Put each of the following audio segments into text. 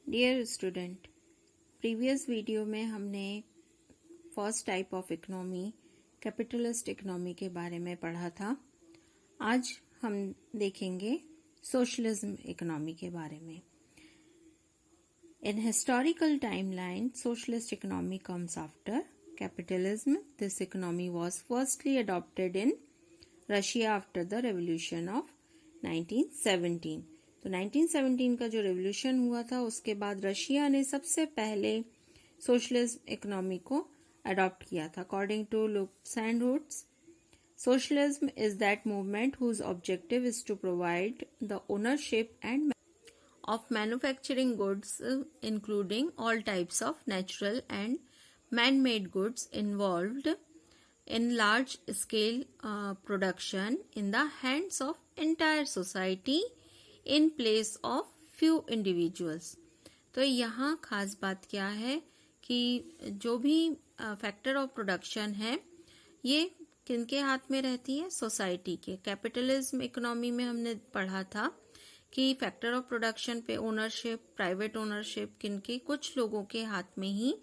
Dear student, previous video में हमने first type of economy capitalist economy के बारे में पढ़ा था। आज हम देखेंगे सोशलिज्म इकोनॉमी के बारे में। In historical timeline socialist economy comes after capitalism. This economy was firstly adopted in Russia after the revolution of 1917। तो 1917 का जो रेवोल्यूशन हुआ था उसके बाद रशिया ने सबसे पहले सोशलिज्म इकोनॉमी को अडॉप्ट किया था। अकॉर्डिंग टू लुक्सेंहुर्ट्स, socialism is that movement whose objective is to provide the ownership and of manufacturing goods, including all types of natural and man-made goods involved in large scale production in the hands of entire society in place of few individuals। तो यहाँ खास बात क्या है कि जो भी factor of production है ये किनके हाथ में रहती है? सोसाइटी के। कैपिटलिज्म इकोनॉमी में हमने पढ़ा था कि फैक्टर ऑफ प्रोडक्शन पे ओनरशिप, प्राइवेट ओनरशिप किनके? कुछ लोगों के हाथ में ही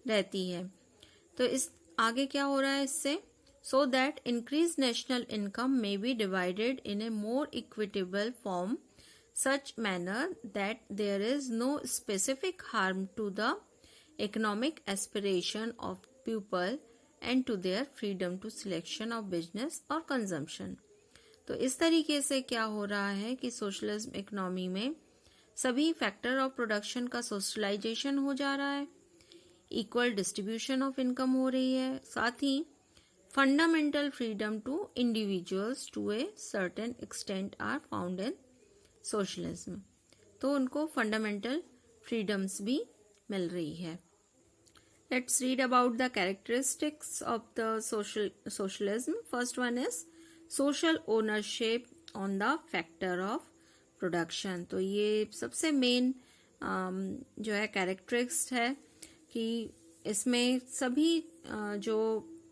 रहती है। तो इस आगे क्या हो रहा है इससे? So that increase national income may be divided in A more equitable form such manner that there is no specific harm to the economic aspiration of people and to their freedom to selection of business or consumption। तो इस तरीके से क्या हो रहा है कि socialism economy में सभी फैक्टर ऑफ प्रोडक्शन का सोशलाइजेशन हो जा रहा है, इक्वल डिस्ट्रीब्यूशन ऑफ इनकम हो रही है, साथ ही fundamental freedom to individuals to a certain extent are found in socialism. तो उनको फंडामेंटल फ्रीडम्स भी मिल रही है। Let's read about the characteristics of the socialism। First one is social ownership on the factor of production. तो ये सबसे main जो है कैरेक्टरिस्टिक्स है कि इसमें सभी जो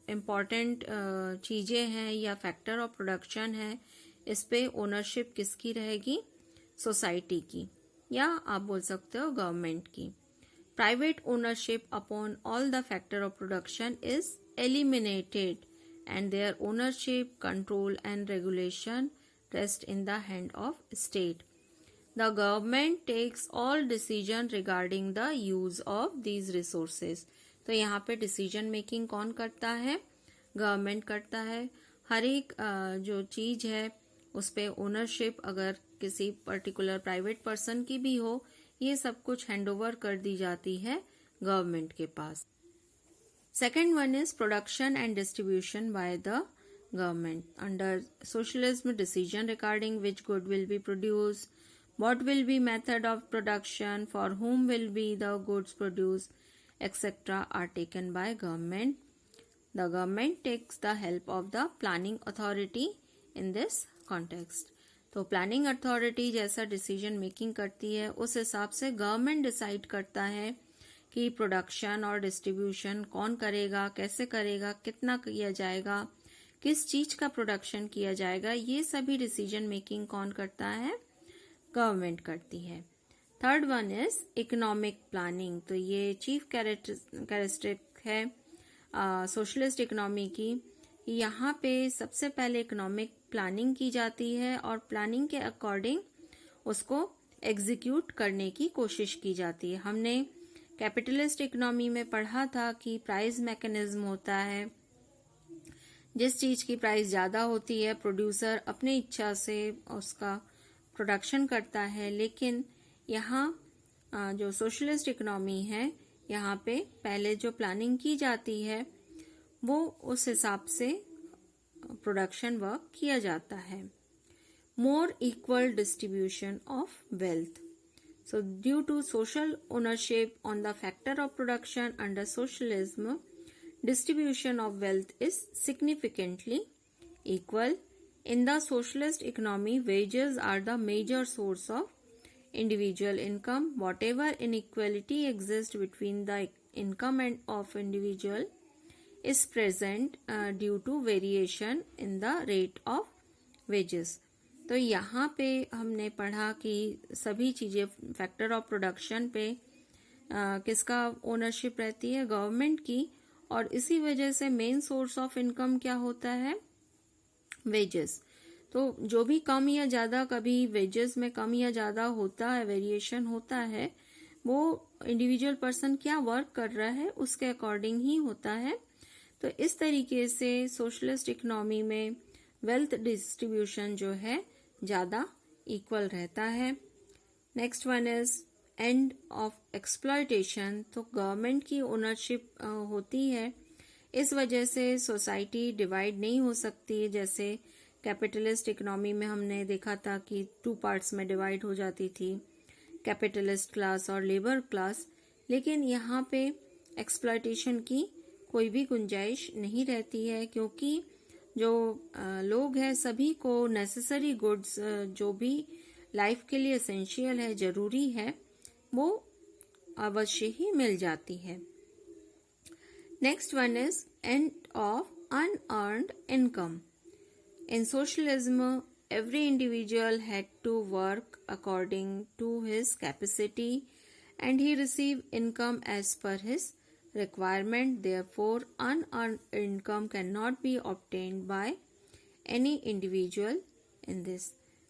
इम्पॉर्टेंट चीजें हैं या फैक्टर ऑफ प्रोडक्शन है इस पे ओनरशिप किसकी रहेगी? सोसाइटी की, या आप बोल सकते हो गवर्नमेंट की। Private ownership upon all the factor of production is eliminated and their ownership, control and regulation rest in the hand of state. The government takes all decision regarding the use of these resources. तो यहाँ पे decision making कौन करता है? Government करता है। हर एक जो चीज है उस पे ओनरशिप अगर किसी पर्टिकुलर प्राइवेट पर्सन की भी हो, ये सब कुछ हैंडओवर कर दी जाती है गवर्नमेंट के पास। Second one is production and distribution by the government. Under socialism decision regarding which good will be produce, what will be method of production, for whom will be the goods produced, etc. are taken by government. The government takes the help of the planning authority in this context। तो planning authority जैसा decision making करती है उस हिसाब से government decide करता है कि प्रोडक्शन और डिस्ट्रीब्यूशन कौन करेगा, कैसे करेगा, कितना किया जाएगा, किस चीज का प्रोडक्शन किया जाएगा, ये सभी डिसीजन मेकिंग कौन करता है? गवर्नमेंट करती है। Third one is economic planning. तो ये चीफ कैरेक्टरिस्टिक है सोशलिस्ट इकोनॉमी की। यहाँ पे सबसे पहले इकोनॉमिक प्लानिंग की जाती है और प्लानिंग के अकॉर्डिंग उसको एग्जीक्यूट करने की कोशिश की जाती है। हमने कैपिटलिस्ट इकोनॉमी में पढ़ा था कि प्राइस मैकेनिज्म होता है। जिस चीज की प्राइस ज्यादा होती है प्रोड्यूसर अपनी इच्छा से उसका प्रोडक्शन करता है, लेकिन यहाँ जो सोशलिस्ट इकोनॉमी है यहाँ पे पहले जो प्लानिंग की जाती है वो उस हिसाब से प्रोडक्शन वर्क किया जाता है। More equal distribution of wealth. So due to social ownership on the factor of production under socialism, distribution of wealth is significantly equal. In the socialist economy, wages are the major source of individual income. Whatever inequality exists between the income and of individual is present due to variation in the rate of wages। तो यहाँ पे हमने पढ़ा कि सभी चीजें factor of production पे किसका ओनरशिप रहती है, गवर्नमेंट की, और इसी वजह से मेन सोर्स ऑफ इनकम क्या होता है, वेजेस। तो जो भी कम या ज्यादा, कभी वेजेस में कम या ज्यादा होता है, वेरिएशन होता है, वो इंडिविजुअल पर्सन क्या वर्क कर रहा है उसके अकॉर्डिंग ही होता है। तो इस तरीके से सोशलिस्ट इकोनॉमी में वेल्थ डिस्ट्रीब्यूशन जो है ज्यादा इक्वल रहता है। Next one is end of exploitation. तो गवर्नमेंट की ओनरशिप होती है, इस वजह से सोसाइटी डिवाइड नहीं हो सकती। जैसे कैपिटलिस्ट इकोनॉमी में हमने देखा था कि 2 पार्ट्स में डिवाइड हो जाती थी, कैपिटलिस्ट क्लास और लेबर क्लास। लेकिन यहाँ पे एक्सप्लॉयटेशन की कोई भी गुंजाइश नहीं रहती है, क्योंकि जो लोग हैं सभी को नेसेसरी गुड्स जो भी लाइफ के लिए एसेंशियल है, जरूरी है, वो अवश्य ही मिल जाती है। Next one is end of unearned income. In socialism every individual had to work according to his capacity and he received income as per his requirement. Therefore, unearned income cannot be obtained by any individual in this.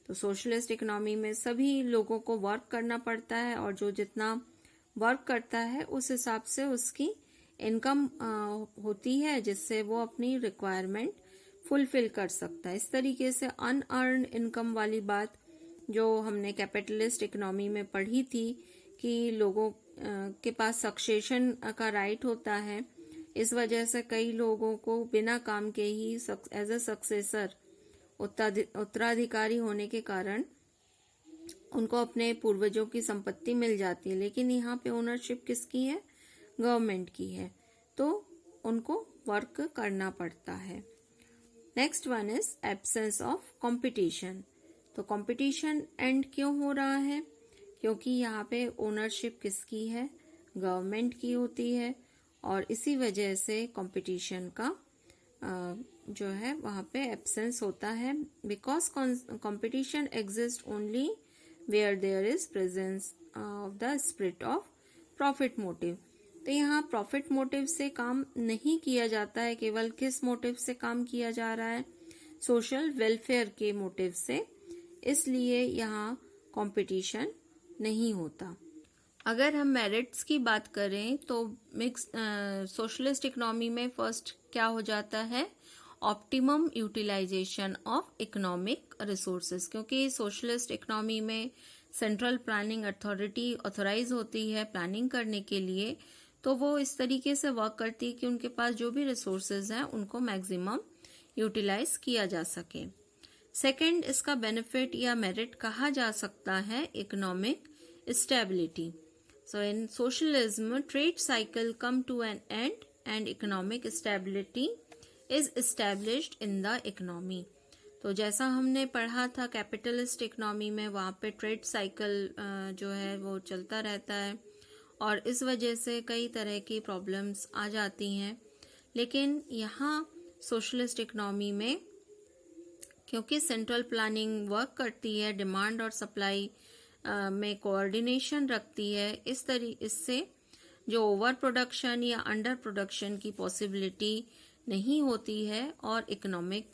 तो socialist economy में सभी लोगों को work करना पड़ता है और जो जितना वर्क करता है उस हिसाब से उसकी इनकम होती है, जिससे वो अपनी रिक्वायरमेंट फुलफिल कर सकता है। इस तरीके से अनअर्न इनकम वाली बात जो हमने कैपिटलिस्ट इकोनॉमी में पढ़ी थी कि लोगों के पास सक्सेशन का राइट होता है, इस वजह से कई लोगों को बिना काम के ही एज अ सक्सेसर, उत्तराधिकारी होने के कारण उनको अपने पूर्वजों की संपत्ति मिल जाती है। लेकिन यहाँ पे ओनरशिप किसकी है, गवर्नमेंट की है, तो उनको वर्क करना पड़ता है। Next one is absence of competition. तो कंपटीशन एंड क्यों हो रहा है, क्योंकि यहाँ पे ओनरशिप किसकी है, गवर्नमेंट की होती है, और इसी वजह से कंपटीशन का जो है वहाँ पे एब्सेंस होता है। Because competition exist only where there is presence of the spirit of profit motive. तो यहाँ प्रॉफिट मोटिव से काम नहीं किया जाता है, केवल किस मोटिव से काम किया जा रहा है, सोशल वेलफेयर के मोटिव से, इसलिए यहाँ कंपटीशन नहीं होता। अगर हम मेरिट्स की बात करें तो मिक्स सोशलिस्ट इकोनॉमी में फर्स्ट क्या हो जाता है, optimum utilization of economic resources. क्योंकि सोशलिस्ट इकोनॉमी में सेंट्रल प्लानिंग अथॉरिटी ऑथोराइज होती है प्लानिंग करने के लिए, तो वो इस तरीके से वर्क करती है कि उनके पास जो भी रिसोर्सेज हैं उनको मैक्सिमम यूटिलाइज किया जा सके। सेकंड, इसका बेनिफिट या मेरिट कहा जा सकता है economic stability. So in socialism trade cycle come to an end and economic stability is established in the economy. तो जैसा हमने पढ़ा था कैपिटलिस्ट इकोनॉमी में, वहाँ पे ट्रेड साइकिल जो है वो चलता रहता है और इस वजह से कई तरह की प्रॉब्लम्स आ जाती हैं। लेकिन यहाँ सोशलिस्ट इकोनॉमी में क्योंकि सेंट्रल प्लानिंग वर्क करती है, डिमांड और सप्लाई में कोऑर्डिनेशन रखती है, इससे जो ओवर प्रोडक्शन या अंडर प्रोडक्शन की पॉसिबिलिटी नहीं होती है और इकोनॉमिक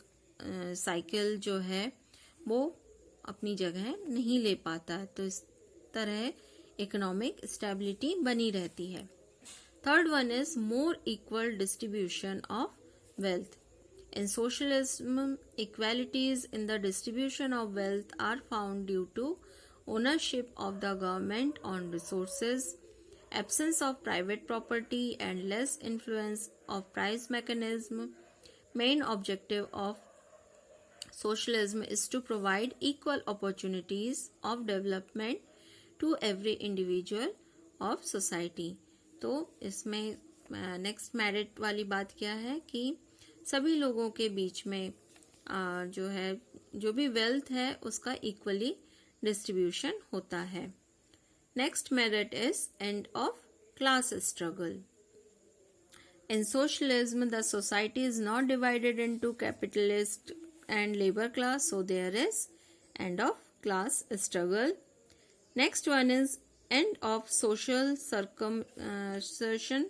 साइकिल जो है वो अपनी जगह नहीं ले पाता है। तो इस तरह इकोनॉमिक स्टेबिलिटी बनी रहती है। Third one is more equal distribution of wealth. In socialism, equalities in the distribution of wealth are found due to ownership of the government on resources, absence of private property, and less influence of price mechanism. Main objective of socialism is to provide equal opportunities of development to every individual of society. तो इसमें next merit वाली बात क्या है कि सभी लोगों के बीच में जो भी वेल्थ है उसका इक्वली डिस्ट्रीब्यूशन होता है। Next merit is end of class struggle. In socialism the society is not divided into capitalist and labour class, so there is end of class struggle. Next one is end of social circumcision.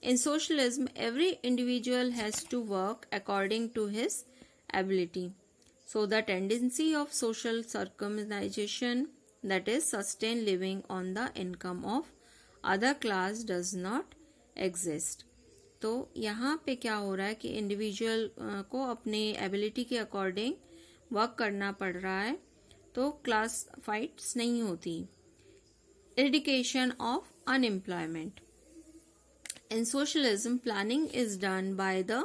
In socialism, every individual has to work according to his ability. So the tendency of social circumcision, that is sustain living on the income of other class, does not exist. तो यहाँ पे क्या हो रहा है कि individual को अपने एबिलिटी के अकॉर्डिंग वर्क करना पड़ रहा है, तो क्लास फाइट्स नहीं होती. Eradication of unemployment. In socialism, planning is done by the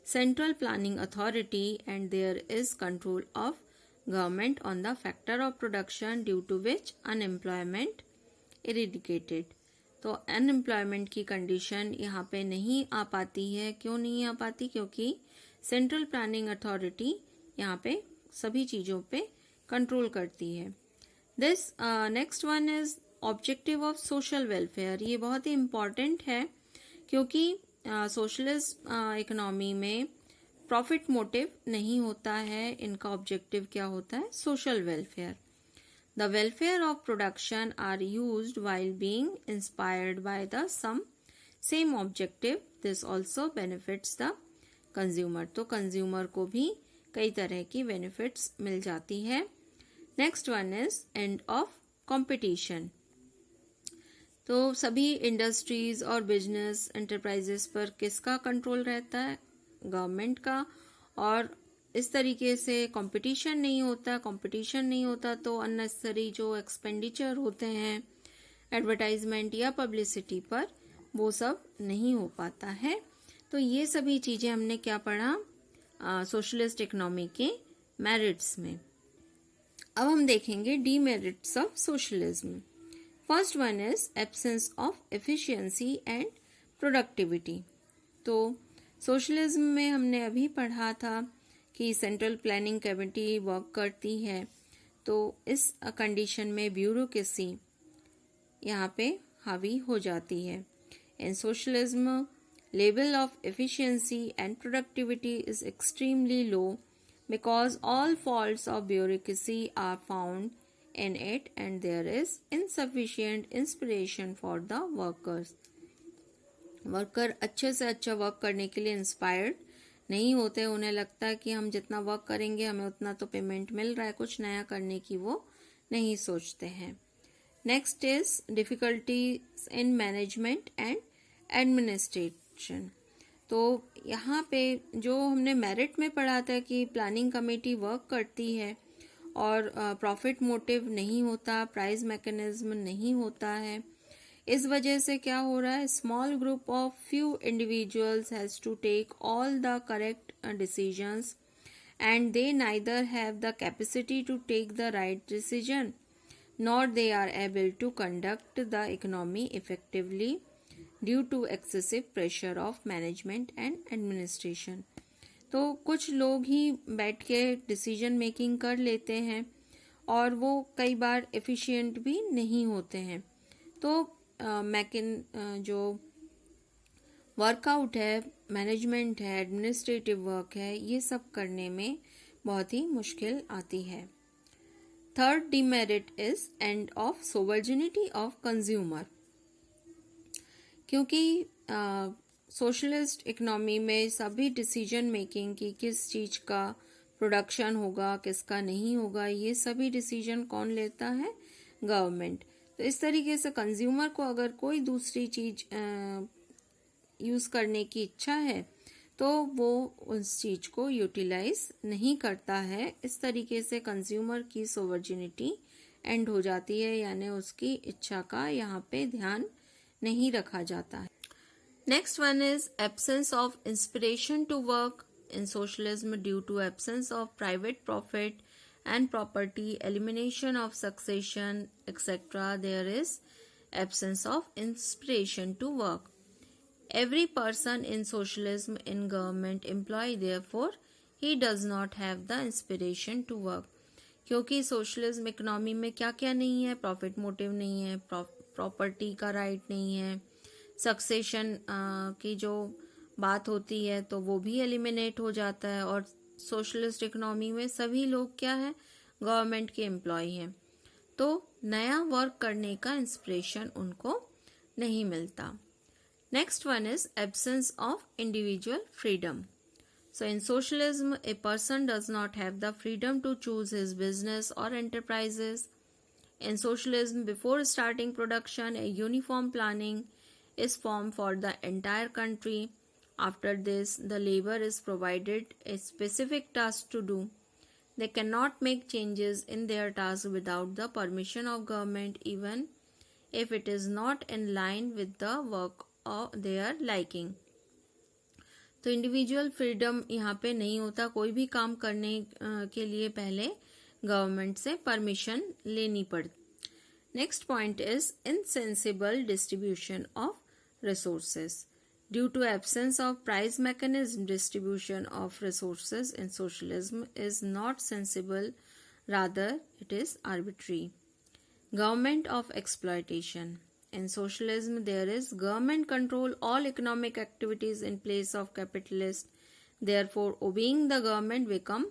central planning authority and there is control of government on the factor of production due to which unemployment eradicated. तो unemployment की condition यहाँ पे नहीं आ पाती है. क्यों नहीं आ पाती? क्योंकि सेंट्रल प्लानिंग अथॉरिटी यहाँ पे सभी चीज़ों पे कंट्रोल करती है. This next one is objective of social welfare. ये बहुत ही इम्पॉर्टेंट है क्योंकि सोशलिस्ट इकोनॉमी में प्रॉफिट मोटिव नहीं होता है. इनका ऑब्जेक्टिव क्या होता है? Social welfare. The welfare of production are used while being inspired by the some same objective. This also benefits the consumer. तो कंज्यूमर को भी कई तरह की बेनिफिट्स मिल जाती है. Next one is end of competition. तो सभी इंडस्ट्रीज और बिजनेस एंटरप्राइजेस पर किसका कंट्रोल रहता है? गवर्नमेंट का. और इस तरीके से कंपटीशन नहीं होता. कंपटीशन नहीं होता तो अननेसेसरी जो एक्सपेंडिचर होते हैं एडवर्टाइजमेंट या पब्लिसिटी पर, वो सब नहीं हो पाता है. तो ये सभी चीजें हमने क्या पढ़ा सोशलिस्ट इकोनॉमी के मेरिट्स में. अब हम देखेंगे demerits of socialism. First one is absence of efficiency and productivity. तो सोशलिज्म में हमने अभी पढ़ा था कि सेंट्रल प्लानिंग कमेटी वर्क करती है, तो इस कंडीशन में ब्यूरोक्रेसी यहाँ पे हावी हो जाती है. In socialism level of efficiency and productivity is extremely low because all faults of bureaucracy are found in it and there is insufficient inspiration for the workers. Worker अच्छे से अच्छा वर्क करने के लिए इंस्पायर्ड नहीं होते. उन्हें लगता है कि हम जितना वर्क करेंगे हमें उतना तो पेमेंट मिल रहा है, कुछ नया करने की वो नहीं सोचते हैं. Next is difficulties in management and administration. तो यहाँ पे जो हमने मेरिट में पढ़ा था कि प्लानिंग कमेटी वर्क करती है और प्रॉफिट मोटिव नहीं होता, प्राइस मैकेनिज्म नहीं होता है. इस वजह से क्या हो रहा है? Small group of few individuals has to take all the correct decisions and they neither have the capacity to take the right decision nor they are able to conduct the economy effectively due to excessive pressure of management and administration. तो कुछ लोग ही बैठ के decision making कर लेते हैं और वो कई बार एफिशिएंट भी नहीं होते हैं. तो जो वर्कआउट है, मैनेजमेंट है, एडमिनिस्ट्रेटिव वर्क है, ये सब करने में बहुत ही मुश्किल आती है. Third demerit is end of sovereignty of consumer. क्योंकि सोशलिस्ट इकोनॉमी में सभी डिसीजन मेकिंग की किस चीज का प्रोडक्शन होगा, किसका नहीं होगा, ये सभी डिसीजन कौन लेता है? गवर्नमेंट. तो इस तरीके से कंज्यूमर को अगर कोई दूसरी चीज यूज करने की इच्छा है तो वो उस चीज को यूटिलाइज नहीं करता है. इस तरीके से कंज्यूमर की सोवर्जिनिटी एंड हो जाती है, यानी उसकी इच्छा का यहाँ पे ध्यान नहीं रखा जाता है. Next one is absence of inspiration to work. In socialism, due to absence of private profit and property, elimination of succession, etc., there is absence of inspiration to work. Every person in socialism in government employee, therefore, he does not have the inspiration to work. क्योंकि socialism economy में क्या क्या नहीं है? Profit motive नहीं है, property का right नहीं है, सक्सेशन की जो बात होती है तो वो भी एलिमिनेट हो जाता है. और सोशलिस्ट इकोनॉमी में सभी लोग क्या है? गवर्नमेंट के एम्प्लॉय हैं, तो नया वर्क करने का इंस्पिरेशन उनको नहीं मिलता। Next one is absence of individual freedom. So in socialism, a person does not have the freedom to choose his business or enterprises. In socialism, before starting production, a uniform planning is formed for the entire country. After this, the labor is provided a specific task to do. They cannot make changes in their task without the permission of government, even if it is not in line with the work of their liking. तो individual freedom यहाँ पे नहीं होता, कोई भी काम करने के लिए पहले गवर्नमेंट से परमिशन लेनी पड़ती। Next point is insensible distribution of resources. Due to absence of price mechanism, distribution of resources in socialism is not sensible, rather it is arbitrary. Government of exploitation. In socialism, there is government control all economic activities in place of capitalists. Therefore, obeying the government become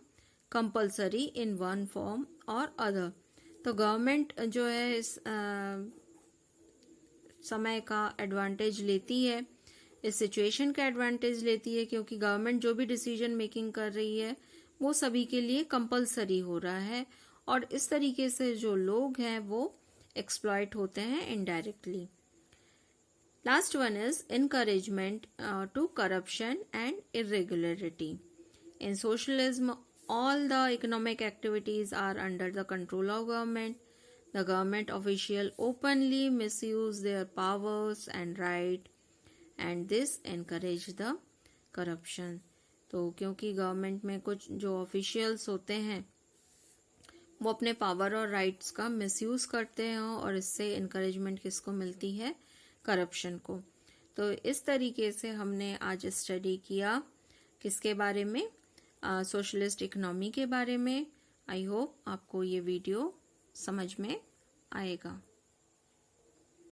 compulsory in one form or other. तो government जो है इस समय का advantage लेती है, इस situation का एडवांटेज लेती है, क्योंकि गवर्नमेंट जो भी डिसीजन मेकिंग कर रही है वो सभी के लिए कंपलसरी हो रहा है, और इस तरीके से जो लोग हैं वो एक्सप्लॉइट होते हैं indirectly. Last one is encouragement to corruption and irregularity. In socialism, all the economic activities are under the control of government. The government official openly misuse their powers and right, and this encourage the corruption. तो क्योंकि government में कुछ जो officials होते हैं वो अपने power और राइट्स का मिसयूज करते हैं, और इससे इनकरेजमेंट किसको मिलती है? करप्शन को। तो इस तरीके से हमने आज स्टडी किया किसके बारे में? सोशलिस्ट इकोनॉमी के बारे में। आई होप आपको ये वीडियो समझ में आएगा।